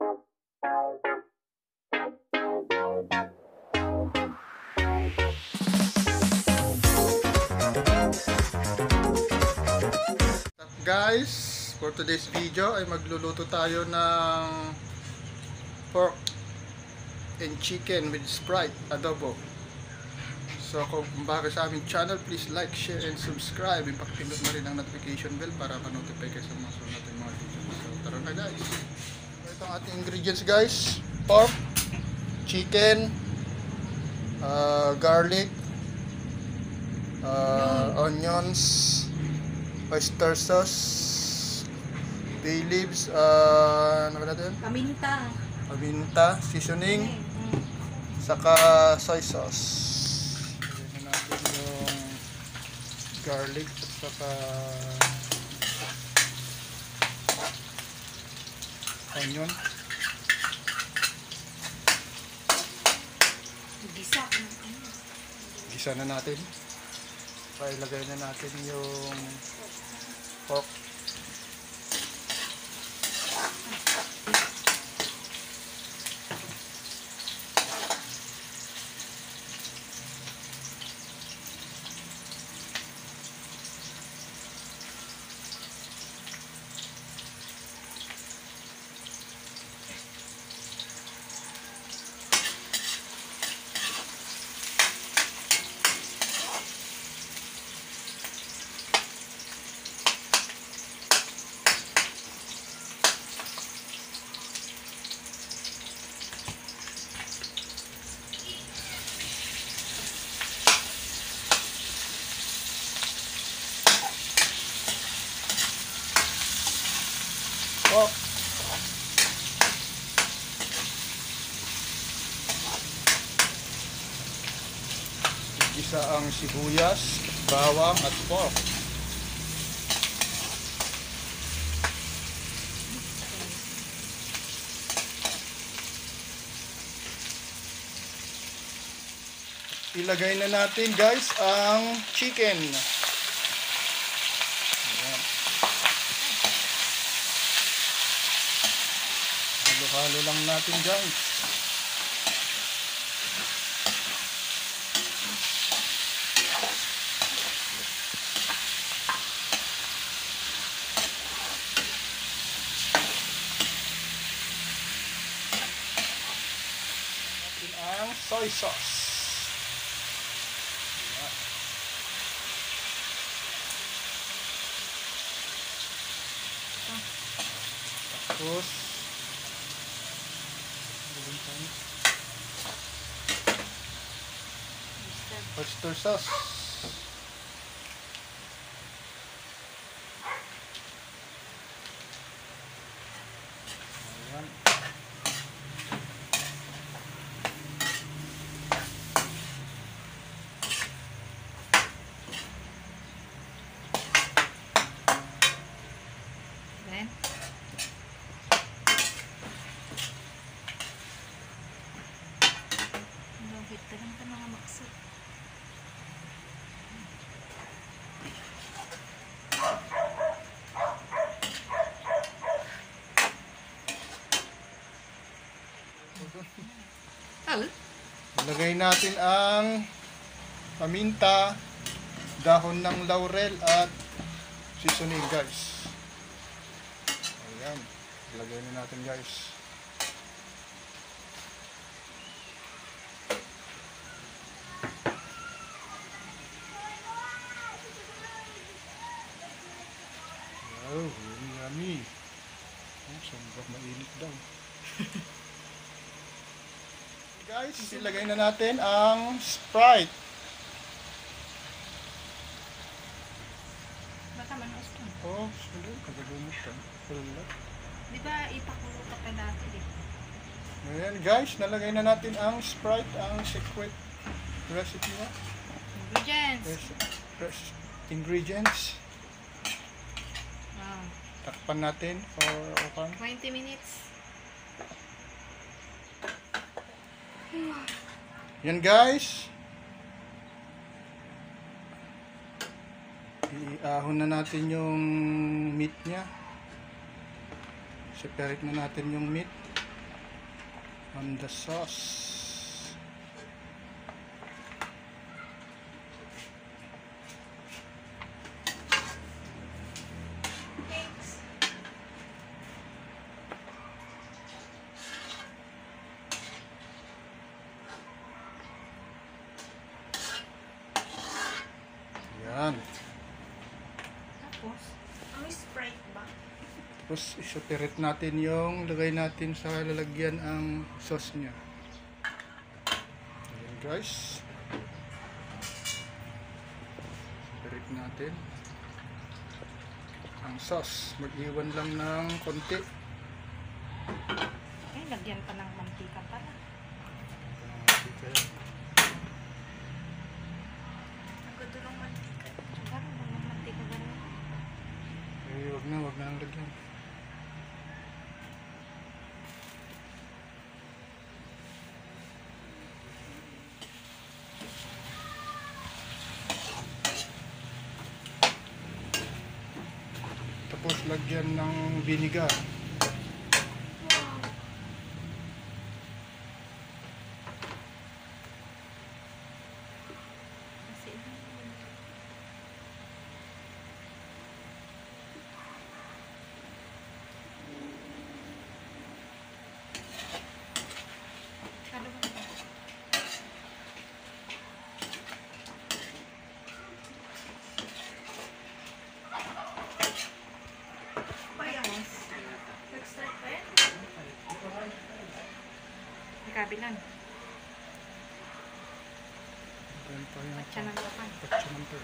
Guys, for today's video ay magluluto tayo ng pork and chicken with Sprite adobo. So kung bago sa aming channel, please like, share, and subscribe. Ipakipindot na rin ang notification bell para ma-notify kayo sa mga sunod natin mga video. So tara na guys. Ito ang ating ingredients guys. Pork, chicken, garlic, onions, oyster sauce, bay leaves, ano ba natin? Paminta, seasoning, saka soy sauce. Lagyan na natin yung garlic at saka onion. Gisa na natin. So, ilagay na natin yung pork. Pork. Isa ang sibuyas, bawang at pork. Ilagay na natin guys ang chicken. Halo lang natin guys. Natin ang soy sauce. Tapos oyster sauce. Ayan. Ilagay natin ang paminta, dahon ng laurel at seasoning guys. Ayan, ilagay na natin guys. Wow, yummy. Sobrang mainit daw. Guys, ilagay na natin ang Sprite. Baka manos ka. Oh, sige, kagagumot ka. Di ba ipakulo ka pa dati eh? Ayan guys, nalagay na natin ang Sprite, ang secret recipe na. Ingredients. Wow. Takpan natin for 20 minutes. Yan guys. Iahon na natin yung meat niya. Separate na natin yung meat. on the sauce. Thanks. Yan. Tapos, ang Sprite ba? Tapos isoperate natin yung lagay natin sa lalagyan ang sauce niya. Ayan guys. Separate natin ang sauce. Mag-iwan lang ng konti. Eh, lagyan pa ng mantika pala. Ako doon ng mantika. Siguro, ng mantika ba naman? Eh, wag na ang lagyan. Tapos lagyan ng vinegar. Kasi, ano ba ito? Tapos, nag-start pa yan? May kabilang. Ayan pa yung Patsa ng lapan. patsa ng per.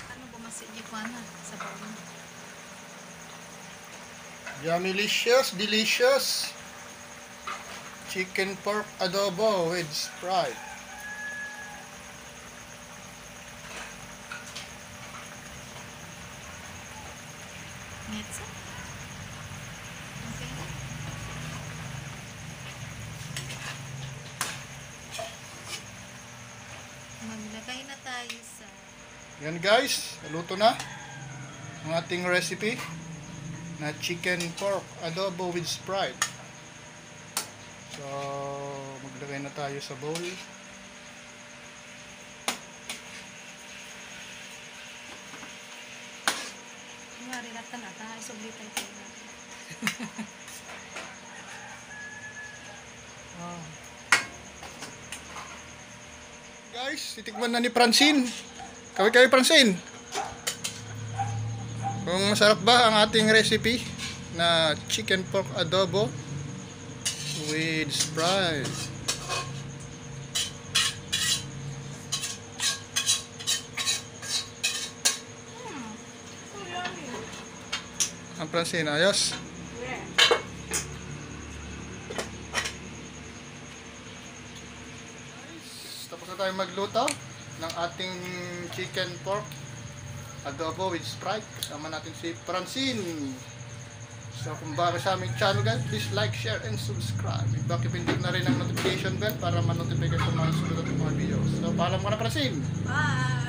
Ano ba masin ko na sa bawang? Yummy-licious, delicious chicken pork adobo with Sprite. Netsa? Okay. Maglagay na tayo sa Yan guys, luto na ang ating recipe na chicken pork adobo with Sprite. So, maglagay na tayo sa bowl. Kumari natin na tayo. Sublitan tayo natin. Guys, titikman na ni Francine. Kaway Francine. Kung masarap ba ang ating recipe na chicken pork adobo with Sprite. So yummy. Ang Francine, ayos. Yeah. Tapos na tayo magluto ng ating chicken pork adobo with Sprite. Kasama natin si Francine. So kung bago sa aming channel guys, please like, share, and subscribe. Pakipindot na rin ang notification bell para ma-notify ka sa mga susunod at mga videos. So paalam ka na Francine. Bye!